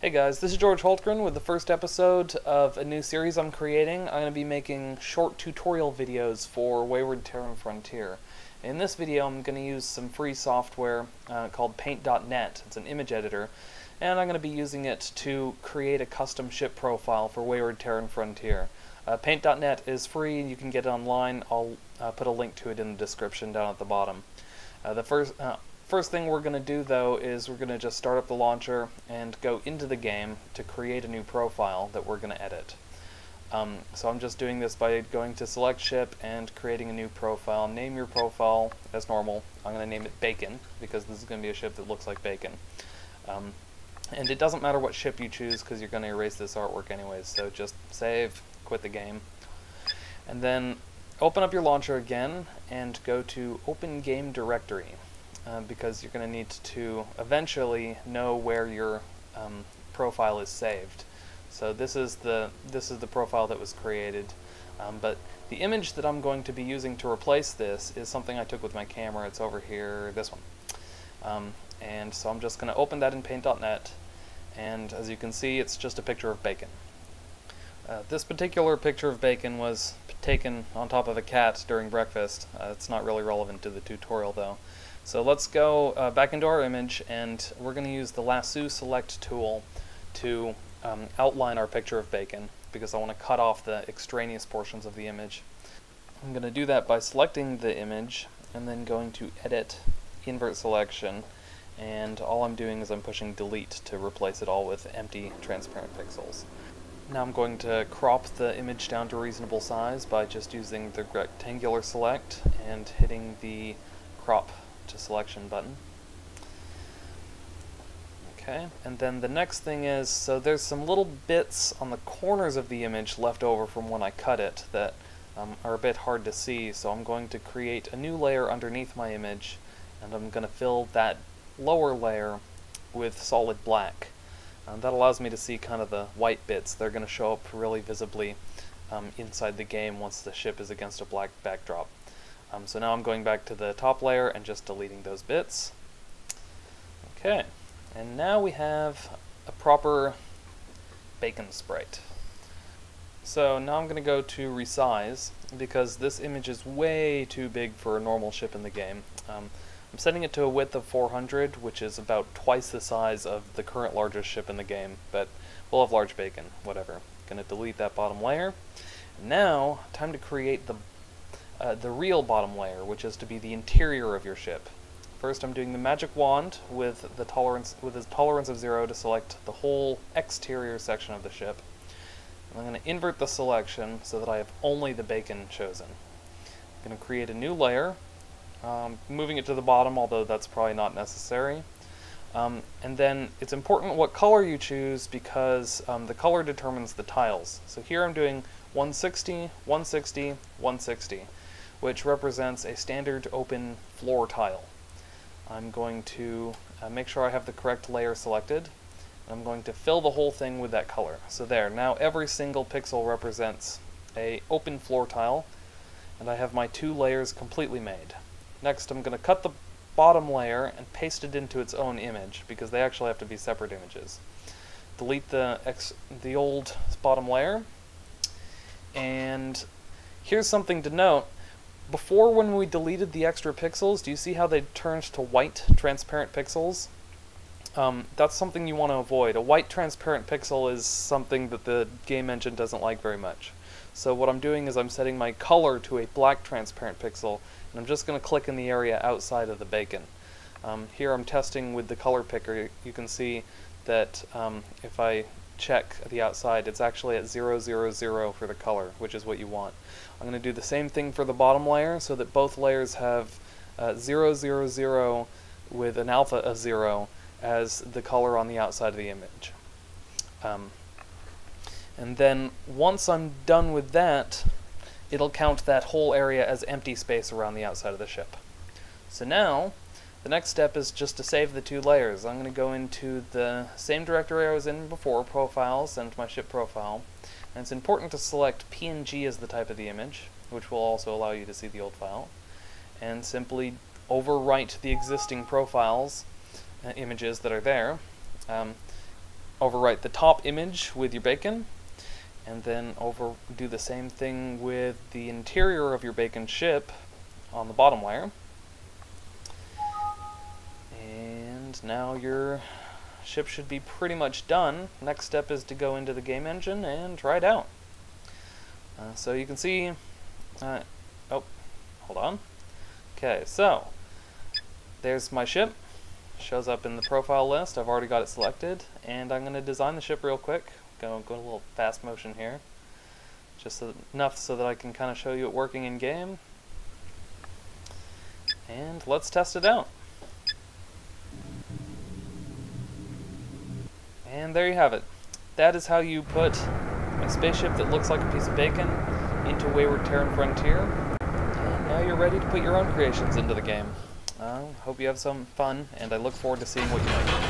Hey guys, this is George Holtgren with the first episode of a new series I'm creating. I'm going to be making short tutorial videos for Wayward Terran Frontier. In this video I'm going to use some free software called Paint.net. It's an image editor, and I'm going to be using it to create a custom ship profile for Wayward Terran Frontier. Paint.net is free, you can get it online. I'll put a link to it in the description down at the bottom. First thing we're going to do though is we're going to just start up the launcher and go into the game to create a new profile that we're going to edit. So I'm just doing this by going to select ship and creating a new profile. Name your profile as normal. I'm going to name it Bacon because this is going to be a ship that looks like bacon. And it doesn't matter what ship you choose because you're going to erase this artwork anyways, so just save, quit the game. And then open up your launcher again and go to Open Game Directory. Because you're going to need to eventually know where your profile is saved. So this is the profile that was created, but the image that I'm going to be using to replace this is something I took with my camera. It's over here, this one. And so I'm just going to open that in Paint.net, and as you can see, it's just a picture of bacon. This particular picture of bacon was taken on top of a cat during breakfast. It's not really relevant to the tutorial though. So let's go back into our image, and we're going to use the Lasso Select tool to outline our picture of bacon, because I want to cut off the extraneous portions of the image. I'm going to do that by selecting the image and then going to Edit, Invert Selection, and all I'm doing is I'm pushing Delete to replace it all with empty transparent pixels. Now I'm going to crop the image down to a reasonable size by just using the rectangular select and hitting the crop to selection button. Okay, and then the next thing is, so there's some little bits on the corners of the image left over from when I cut it that are a bit hard to see, so I'm going to create a new layer underneath my image, and I'm going to fill that lower layer with solid black. That allows me to see kind of the white bits. They're going to show up really visibly inside the game once the ship is against a black backdrop. So now I'm going back to the top layer and just deleting those bits. Okay, and now we have a proper bacon sprite. So now I'm going to go to resize, because this image is way too big for a normal ship in the game. I'm setting it to a width of 400, which is about twice the size of the current largest ship in the game, but we'll have large bacon, whatever. Going to delete that bottom layer. Now, time to create the real bottom layer, which is to be the interior of your ship. First, I'm doing the magic wand with a tolerance of 0 to select the whole exterior section of the ship. And I'm going to invert the selection so that I have only the bacon chosen. I'm going to create a new layer, moving it to the bottom, although that's probably not necessary. And then it's important what color you choose, because the color determines the tiles. So here I'm doing 160, 160, 160. Which represents a standard open floor tile. I'm going to make sure I have the correct layer selected. I'm going to fill the whole thing with that color. So there, now every single pixel represents an open floor tile, and I have my two layers completely made. Next, I'm going to cut the bottom layer and paste it into its own image, because they actually have to be separate images. Delete the old bottom layer, and here's something to note. Before, when we deleted the extra pixels, do you see how they turned to white transparent pixels? That's something you want to avoid. A white transparent pixel is something that the game engine doesn't like very much. So what I'm doing is I'm setting my color to a black transparent pixel, and I'm just going to click in the area outside of the bacon. Here I'm testing with the color picker. You can see that if I check the outside, it's actually at 000 for the color, which is what you want. I'm going to do the same thing for the bottom layer, so that both layers have 000 with an alpha of 0 as the color on the outside of the image. And then once I'm done with that, it'll count that whole area as empty space around the outside of the ship. So now, the next step is just to save the two layers. I'm going to go into the same directory I was in before, Profiles, and my ship profile. And it's important to select PNG as the type of the image, which will also allow you to see the old file. And simply overwrite the existing profiles, images that are there. overwrite the top image with your bacon, and then do the same thing with the interior of your bacon ship on the bottom layer. And now your ship should be pretty much done. Next step is to go into the game engine and try it out. So you can see, oh, hold on. Okay, so there's my ship. Shows up in the profile list. I've already got it selected, and I'm going to design the ship real quick. Go a little fast motion here, just enough so that I can kind of show you it working in game. And let's test it out. And there you have it. That is how you put a spaceship that looks like a piece of bacon into Wayward Terran Frontier. And now you're ready to put your own creations into the game. Hope you have some fun, and I look forward to seeing what you make.